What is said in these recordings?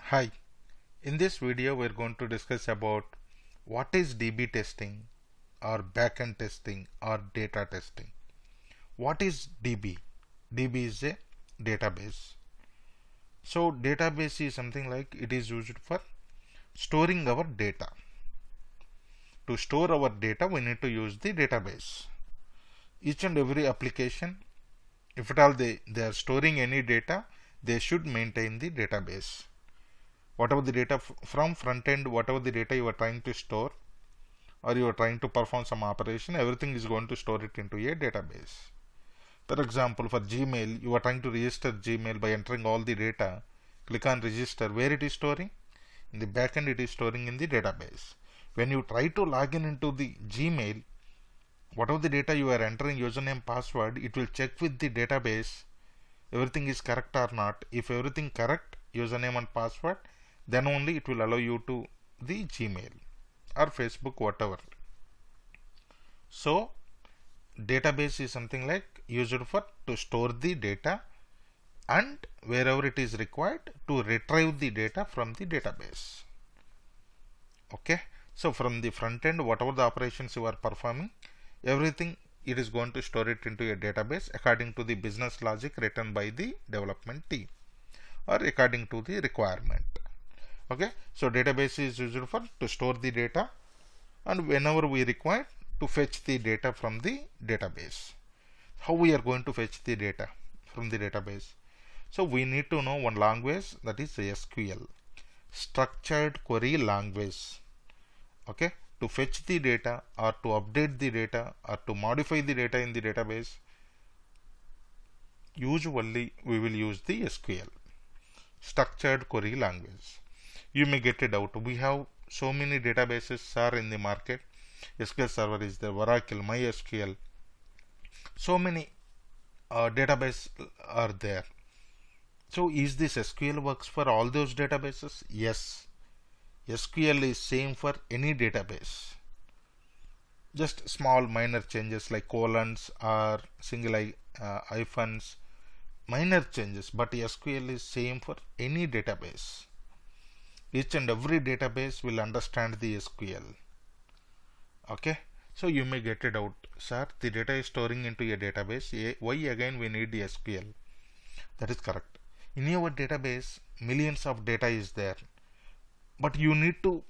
Hi, in this video we're going to discuss about what is DB testing or backend testing or data testing. What is DB? DB is a database. So database is something like it is used for storing our data. To store our data we need to use the database. Each and every application, if at all they are storing any data, they should maintain the database. Whatever the data from front end, whatever the data you are trying to store or you are trying to perform some operation, everything is going to store it into a database. For example, for Gmail, you are trying to register Gmail by entering all the data. Click on register. Where it is storing? In the backend, it is storing in the database. When you try to log in into the Gmail, whatever the data you are entering, username, password, it will check with the database everything is correct or not. If everything correct, username and password, then only it will allow you to the Gmail or Facebook, whatever. So database is something like used for to store the data and wherever it is required to retrieve the data from the database. Okay, so from the front end, whatever the operations you are performing, everything it is going to store it into a database according to the business logic written by the development team or according to the requirement. Okay, so database is used for to store the data and whenever we require to fetch the data from the database. How we are going to fetch the data from the database? So we need to know one language, that is SQL, structured query language. Okay, to fetch the data or to update the data or to modify the data in the database, usually we will use the SQL, structured query language. You may get a doubt. We have so many databases are in the market. SQL Server is there, Oracle, MySQL. So many databases are there. So is this SQL works for all those databases? Yes. SQL is same for any database. Just small minor changes like colons or single hyphens, minor changes, but SQL is same for any database. Each and every database will understand the SQL. Okay, so you may get it out, sir, the data is storing into a database, why again we need the SQL? That is correct. In your database millions of data is there, but you need to,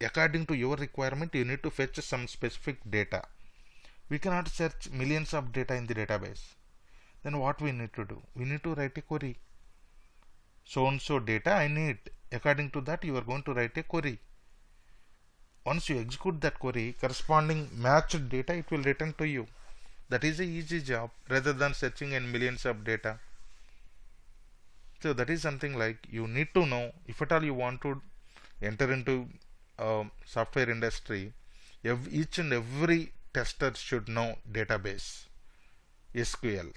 according to your requirement, you need to fetch some specific data. We cannot search millions of data in the database. Then what we need to do? We need to write a query. So and so data I need. According to that, you are going to write a query. Once you execute that query, corresponding matched data it will return to you. That is a easy job rather than searching in millions of data. So that is something like you need to know. If at all you want to enter into software industry, each and every tester should know database, SQL.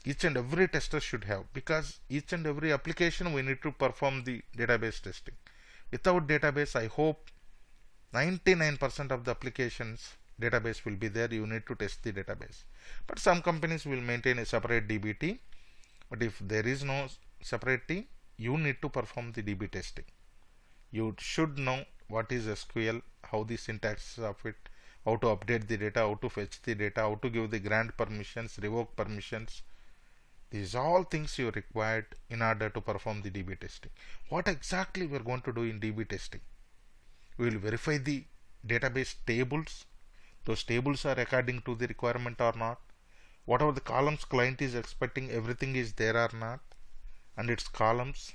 Each and every tester should have, because each and every application we need to perform the database testing. Without database, I hope 99% of the applications database will be there. You need to test the database. But some companies will maintain a separate DB team. But if there is no separate team, you need to perform the DB testing. You should know what is SQL, how the syntax of it, how to update the data, how to fetch the data, how to give the grant permissions, revoke permissions. These are all things you required in order to perform the DB testing. What exactly we are going to do in DB testing? We will verify the database tables. Those tables are according to the requirement or not. Whatever the columns client is expecting, everything is there or not, and its columns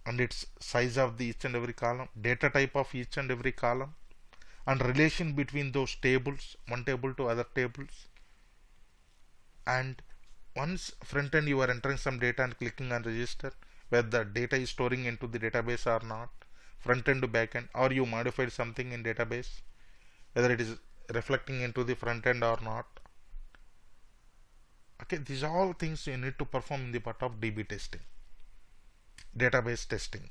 and its size of the each and every column, data type of each and every column, and relation between those tables, one table to other tables. And once front end you are entering some data and clicking on register, whether the data is storing into the database or not, front end to back end, or you modified something in database, whether it is reflecting into the front end or not. Okay, these are all things you need to perform in the part of DB testing, database testing.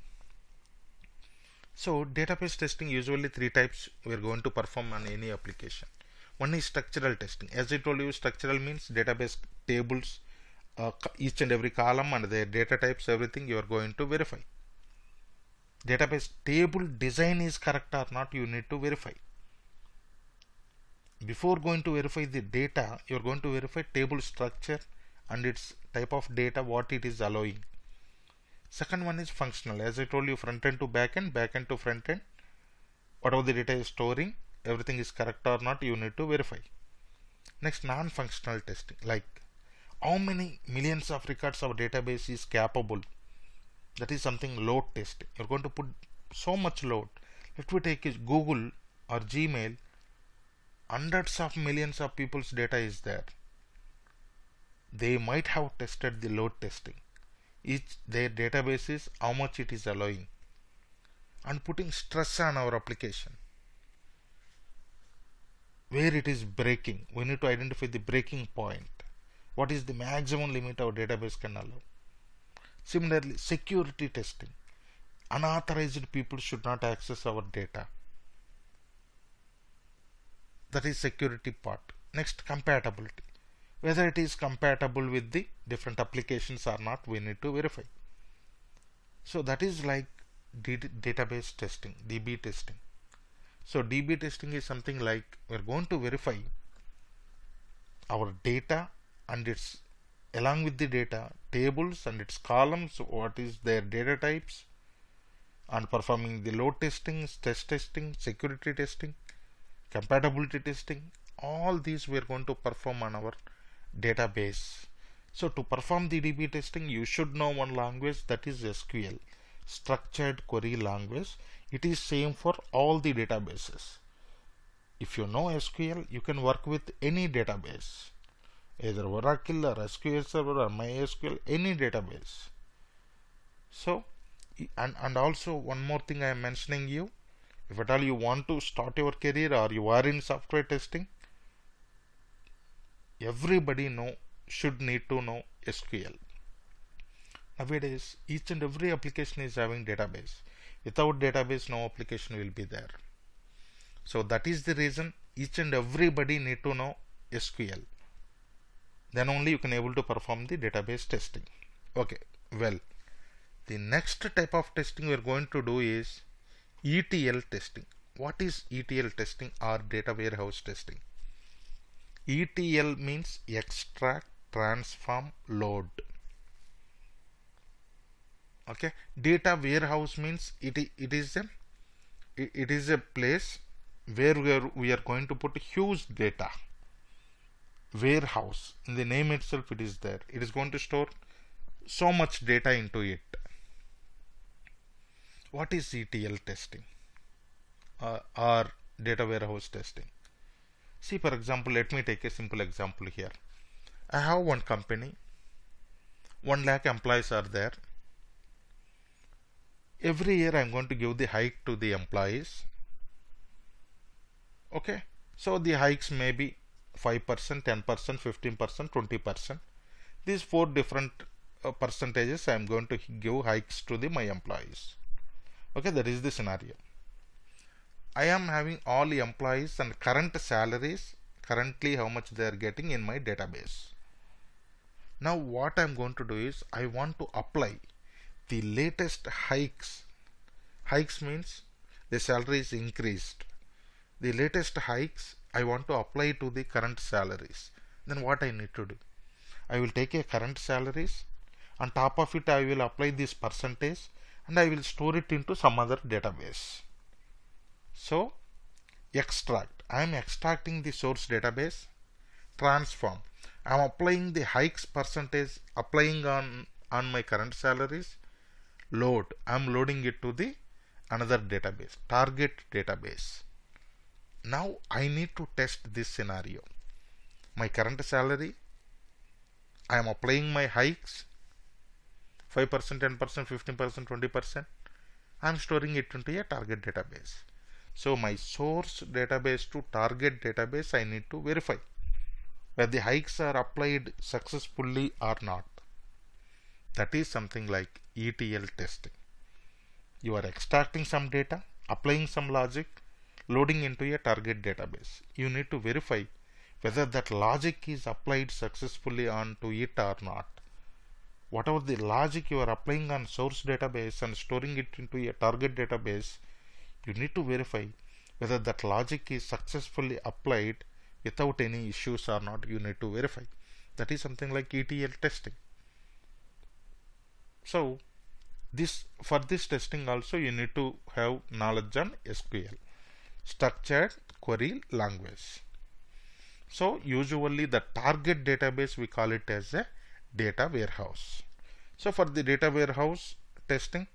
So database testing, usually three types we are going to perform on any application. One is structural testing. As I told you, structural means database tables each and every column and their data types, everything you are going to verify. Database table design is correct or not, you need to verify. Before going to verify the data, you are going to verify table structure and its type of data, what it is allowing. Second one is functional. As I told you, front end to back end to front end. Whatever the data is storing, everything is correct or not, you need to verify. Next, non-functional testing, like how many millions of records our database is capable. That is something load testing. You're going to put so much load. Let me take Google or Gmail. Hundreds of millions of people's data is there. They might have tested the load testing. Each their databases, how much it is allowing, and putting stress on our application. Where it is breaking, we need to identify the breaking point. What is the maximum limit our database can allow? Similarly, security testing. Unauthorized people should not access our data. That is security part. Next, compatibility. Whether it is compatible with the different applications or not, we need to verify. So that is like database testing, DB testing. So DB testing is something like we are going to verify our data and its, along with the data, tables and its columns, what is their data types, and performing the load testing, stress testing, security testing, compatibility testing. All these we are going to perform on our database. So to perform the DB testing, you should know one language, that is SQL, structured query language. It is same for all the databases. If you know SQL, you can work with any database, either Oracle or SQL Server or MySQL, any database. So and also one more thing I am mentioning you, if at all you want to start your career or you are in software testing, everybody should need to know SQL. Nowadays, each and every application is having database. Without database, no application will be there. So that is the reason each and everybody need to know SQL. Then only you can able to perform the database testing. Okay, well, the next type of testing we are going to do is ETL testing. What is ETL testing or data warehouse testing? ETL means extract, transform, load. Okay, data warehouse means it is a place where we are going to put huge data. Warehouse, in the name itself it is there. It is going to store so much data into it. What is ETL testing or data warehouse testing? See, for example, let me take a simple example here. I have one company, 1 lakh employees are there. Every year I am going to give the hike to the employees. Okay, so the hikes may be 5%, 10%, 15%, 20%. These 4 different percentages I am going to give hikes to my employees. Okay, that is the scenario. I am having all the employees and current salaries, currently how much they are getting in my database. Now what I am going to do is I want to apply the latest hikes. Hikes means the salary is increased. The latest hikes I want to apply to the current salaries. Then what I need to do? I will take a current salaries, on top of it I will apply this percentage and I will store it into some other database. So extract, I am extracting the source database. Transform, I am applying the hikes percentage, applying on my current salaries. Load, I am loading it to the another database, target database. Now I need to test this scenario. My current salary, I am applying my hikes, 5%, 10%, 15%, 20%. I am storing it into a target database. So my source database to target database I need to verify whether the hikes are applied successfully or not. That is something like ETL testing. You are extracting some data, applying some logic, loading into a target database. You need to verify whether that logic is applied successfully onto it or not. whatever the logic you are applying on source database and storing it into a target database, you need to verify whether that logic is successfully applied without any issues or not. You need to verify. That is something like ETL testing. So for this testing also you need to have knowledge on SQL, structured query language. So usually the target database, we call it as a data warehouse. So for the data warehouse testing,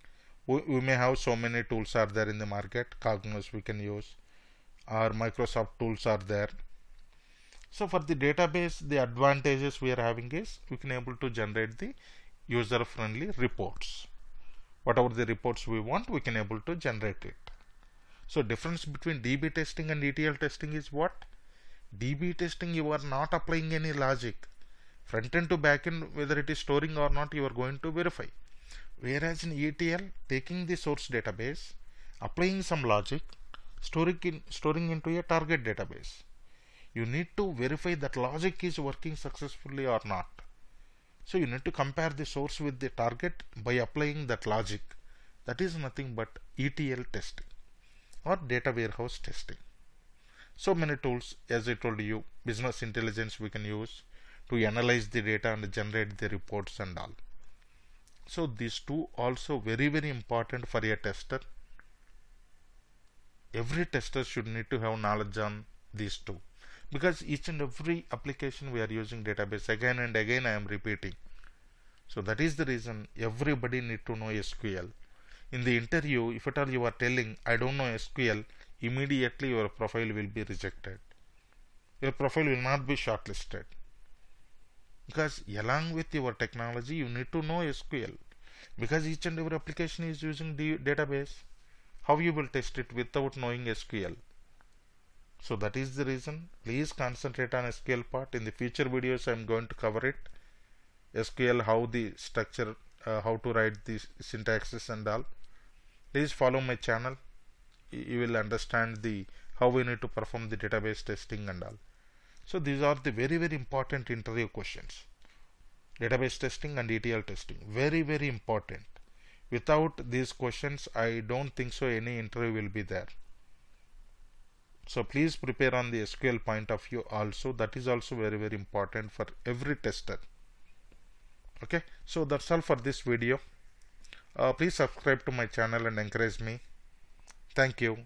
we may have so many tools are there in the market. Cognos we can use, or Microsoft tools are there. So for the database, the advantages we are having is we can able to generate the user friendly reports. Whatever the reports we want, we can able to generate it. So difference between DB testing and ETL testing is what? DB testing, you are not applying any logic. Front end to back end, whether it is storing or not, you are going to verify. Whereas in ETL, taking the source database, applying some logic, storing into a target database. You need to verify that logic is working successfully or not. So you need to compare the source with the target by applying that logic. That is nothing but ETL testing or data warehouse testing. So many tools, as I told you, business intelligence we can use to analyze the data and generate the reports and all. So these two also very important for a tester. Every tester should need to have knowledge on these two, because each and every application we are using database again and again. I am repeating. So that is the reason everybody need to know SQL. In the interview, if at all you are telling I don't know SQL, immediately your profile will be rejected. Your profile will not be shortlisted, because along with your technology you need to know SQL, because each and every application is using the database. How you will test it without knowing SQL? So that is the reason. Please concentrate on SQL part. In the future videos I am going to cover it. SQL, how the structure, how to write the syntaxes and all. Please follow my channel. You will understand the how we need to perform the database testing and all. So these are the very important interview questions. Database testing and ETL testing, very important. Without these questions, I don't think so any interview will be there. So please prepare on the SQL point of view also. That is also very important for every tester. Okay, so that's all for this video. Please subscribe to my channel and encourage me. Thank you.